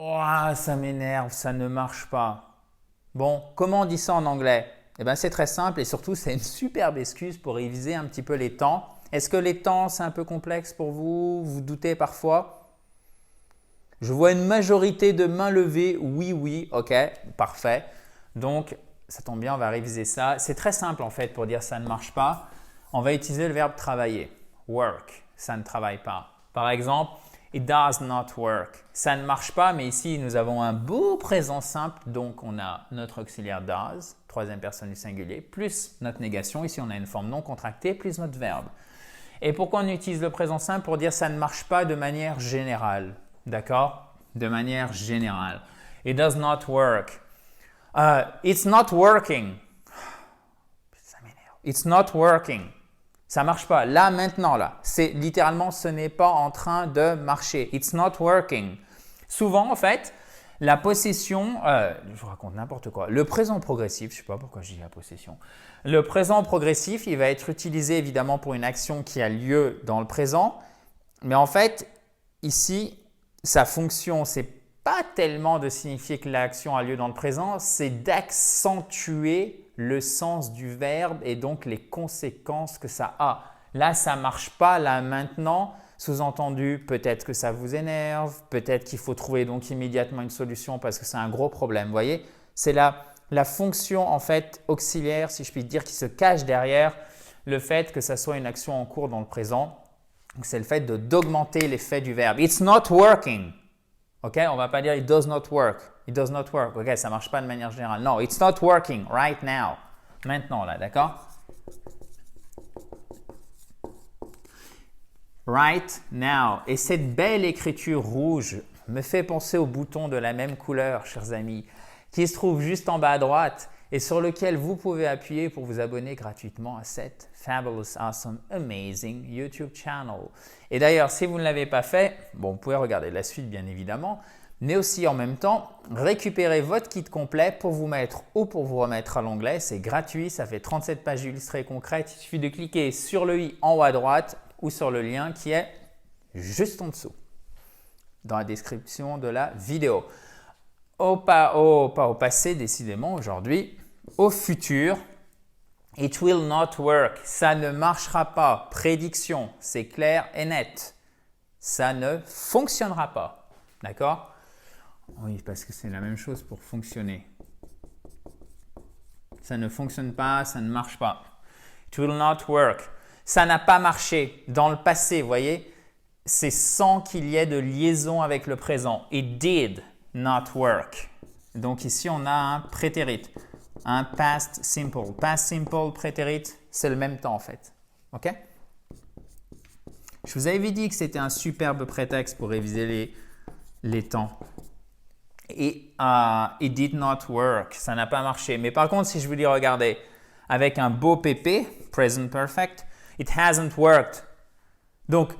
Ouah, ça m'énerve, ça ne marche pas. Bon, comment on dit ça en anglais? Eh bien, c'est très simple et surtout, c'est une superbe excuse pour réviser un petit peu les temps. Est-ce que les temps, c'est un peu complexe pour vous? Vous doutez parfois? Je vois une majorité de mains levées. Oui, oui, ok, parfait. Donc, ça tombe bien, on va réviser ça. C'est très simple en fait pour dire ça ne marche pas. On va utiliser le verbe travailler. Work, ça ne travaille pas. Par exemple, it does not work. Ça ne marche pas, mais ici, nous avons un beau présent simple. Donc, on a notre auxiliaire does, troisième personne du singulier, plus notre négation. Ici, on a une forme non contractée, plus notre verbe. Et pourquoi on utilise le présent simple? Pour dire ça ne marche pas de manière générale. D'accord? De manière générale. It does not work. It's not working. Ça m'énerve. It's not working. Ça marche pas. Là, maintenant, là. C'est littéralement, ce n'est pas en train de marcher. It's not working. Souvent, en fait, la possession, je vous raconte n'importe quoi. Le présent progressif, je ne sais pas pourquoi je dis la possession. Le présent progressif, il va être utilisé évidemment pour une action qui a lieu dans le présent. Mais en fait, ici, sa fonction, c'est pas tellement de signifier que l'action a lieu dans le présent, c'est d'accentuer le sens du verbe et donc les conséquences que ça a. Là, ça ne marche pas, là, maintenant, sous-entendu, peut-être que ça vous énerve, peut-être qu'il faut trouver donc immédiatement une solution parce que c'est un gros problème. Vous voyez, c'est la fonction en fait auxiliaire, si je puis dire, qui se cache derrière le fait que ça soit une action en cours dans le présent. C'est le fait d'augmenter l'effet du verbe. It's not working. Ok, on ne va pas dire it does not work. It does not work. Ok, ça ne marche pas de manière générale. Non, it's not working right now. Maintenant, là, d'accord? Right now. Et cette belle écriture rouge me fait penser au bouton de la même couleur, chers amis, qui se trouve juste en bas à droite et sur lequel vous pouvez appuyer pour vous abonner gratuitement à cette Fabulous, Awesome, Amazing YouTube channel. Et d'ailleurs, si vous ne l'avez pas fait, bon, vous pouvez regarder la suite bien évidemment, mais aussi en même temps, récupérez votre kit complet pour vous mettre ou pour vous remettre à l'onglet. C'est gratuit, ça fait 37 pages illustrées concrètes. Il suffit de cliquer sur le i en haut à droite ou sur le lien qui est juste en dessous, dans la description de la vidéo. Pas au passé, décidément, aujourd'hui, au futur. It will not work. Ça ne marchera pas. Prédiction, c'est clair et net. Ça ne fonctionnera pas. D'accord? Oui, parce que c'est la même chose pour fonctionner. Ça ne fonctionne pas, ça ne marche pas. It will not work. Ça n'a pas marché dans le passé, vous voyez? C'est sans qu'il y ait de liaison avec le présent. It did not work. Donc ici, on a un prétérit. Un past simple. Past simple, prétérit, c'est le même temps en fait. OK? Je vous avais dit que c'était un superbe prétexte pour réviser les temps. Et it did not work. Ça n'a pas marché. Mais par contre, si je vous dis, regardez, avec un beau PP, present perfect, it hasn't worked. Donc,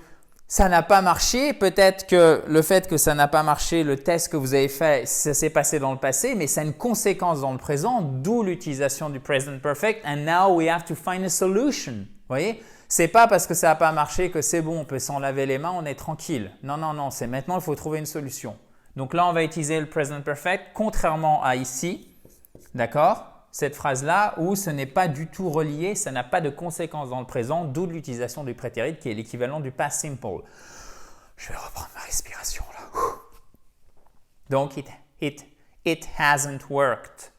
ça n'a pas marché. Peut-être que le fait que ça n'a pas marché, le test que vous avez fait, ça s'est passé dans le passé, mais ça a une conséquence dans le présent, d'où l'utilisation du present perfect. And now we have to find a solution. Vous voyez? C'est pas parce que ça n'a pas marché que c'est bon, on peut s'en laver les mains, on est tranquille. Non, non, non, c'est maintenant, il faut trouver une solution. Donc là, on va utiliser le present perfect, contrairement à ici, d'accord? Cette phrase-là où ce n'est pas du tout relié, ça n'a pas de conséquences dans le présent, d'où l'utilisation du prétérit qui est l'équivalent du past simple. Je vais reprendre ma respiration là. Donc, it hasn't worked.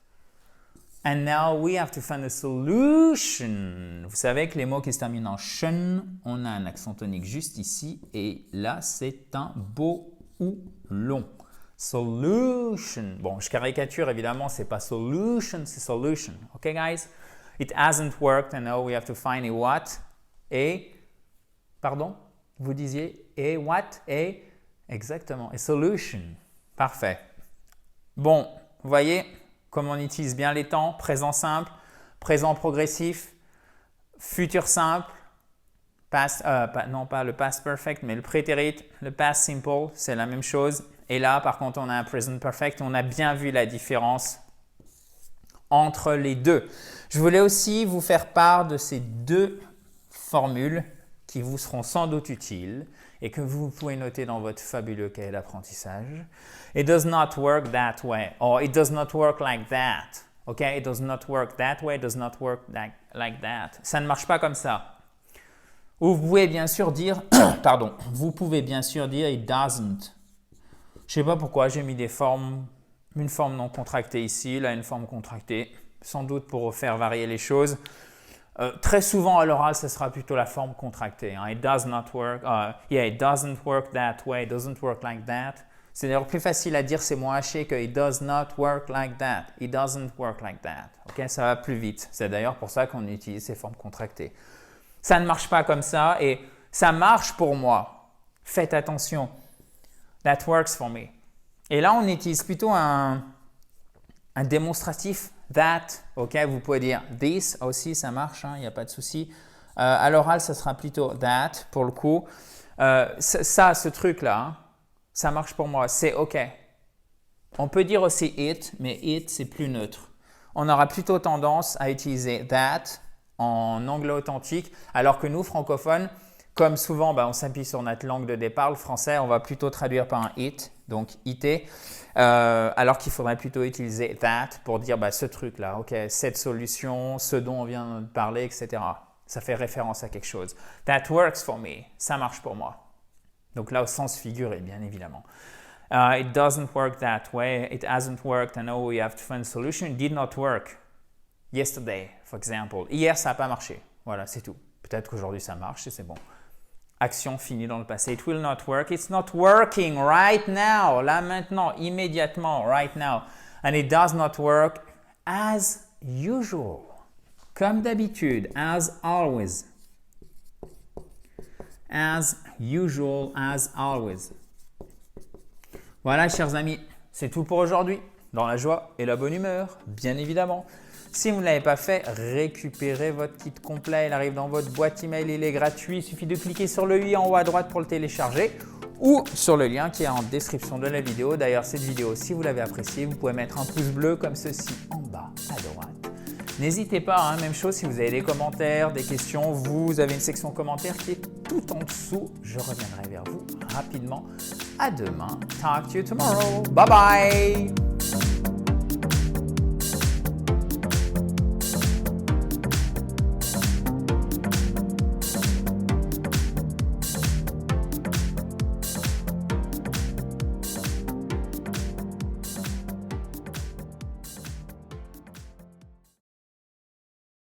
And now we have to find a solution. Vous savez que les mots qui se terminent en tion, on a un accent tonique juste ici et là, c'est un beau ou long. Solution. Bon, je caricature évidemment, c'est pas solution, c'est solution. OK, guys? It hasn't worked and now we have to find a what? Pardon? Vous disiez a what? Exactement, a solution. Parfait. Bon, vous voyez comme on utilise bien les temps, présent simple, présent progressif, futur simple, non pas le past perfect, mais le prétérit, le past simple, c'est la même chose. Et là, par contre, on a un present perfect. On a bien vu la différence entre les deux. Je voulais aussi vous faire part de ces deux formules qui vous seront sans doute utiles et que vous pouvez noter dans votre fabuleux cahier d'apprentissage. It does not work that way, or it does not work like that. OK? It does not work that way, it does not work like that. Ça ne marche pas comme ça. Ou vous pouvez bien sûr dire, pardon, vous pouvez bien sûr dire it doesn't. Je ne sais pas pourquoi j'ai mis des formes, une forme non contractée ici, là une forme contractée, sans doute pour faire varier les choses. Très souvent à l'oral, ce sera plutôt la forme contractée. Hein. It does not work. Yeah, it doesn't work that way. It doesn't work like that. C'est d'ailleurs plus facile à dire, c'est moins haché que it does not work like that. It doesn't work like that. Ok, ça va plus vite. C'est d'ailleurs pour ça qu'on utilise ces formes contractées. Ça ne marche pas comme ça et ça marche pour moi. Faites attention. That works for me. Et là, on utilise plutôt un démonstratif. That, ok, vous pouvez dire this aussi, ça marche, il n'y a pas de souci. À l'oral, ça sera plutôt that pour le coup. Ce truc-là, hein, ça marche pour moi, c'est ok. On peut dire aussi it, mais it, c'est plus neutre. On aura plutôt tendance à utiliser that en anglais authentique, alors que nous, francophones, comme souvent, on s'appuie sur notre langue de départ, le français, on va plutôt traduire par un it, donc it. Alors qu'il faudrait plutôt utiliser that pour dire ce truc-là, ok, cette solution, ce dont on vient de parler, etc. Ça fait référence à quelque chose. That works for me. Ça marche pour moi. Donc là, au sens figuré, bien évidemment. It doesn't work that way. It hasn't worked. I know we have to find a solution. It did not work yesterday, for example. Hier, ça n'a pas marché. Voilà, c'est tout. Peut-être qu'aujourd'hui, ça marche et c'est bon. Action finie dans le passé. It will not work. It's not working right now. Là, maintenant, immédiatement, right now. And it does not work as usual. Comme d'habitude. As always. As usual, as always. Voilà, chers amis. C'est tout pour aujourd'hui. Dans la joie et la bonne humeur, bien évidemment. Si vous ne l'avez pas fait, récupérez votre kit complet. Il arrive dans votre boîte email, il est gratuit. Il suffit de cliquer sur le i en haut à droite pour le télécharger ou sur le lien qui est en description de la vidéo. D'ailleurs, cette vidéo, si vous l'avez appréciée, vous pouvez mettre un pouce bleu comme ceci en bas à droite. N'hésitez pas, même chose si vous avez des commentaires, des questions, vous avez une section commentaires qui est tout en dessous. Je reviendrai vers vous rapidement. À demain. Talk to you tomorrow. Bye bye.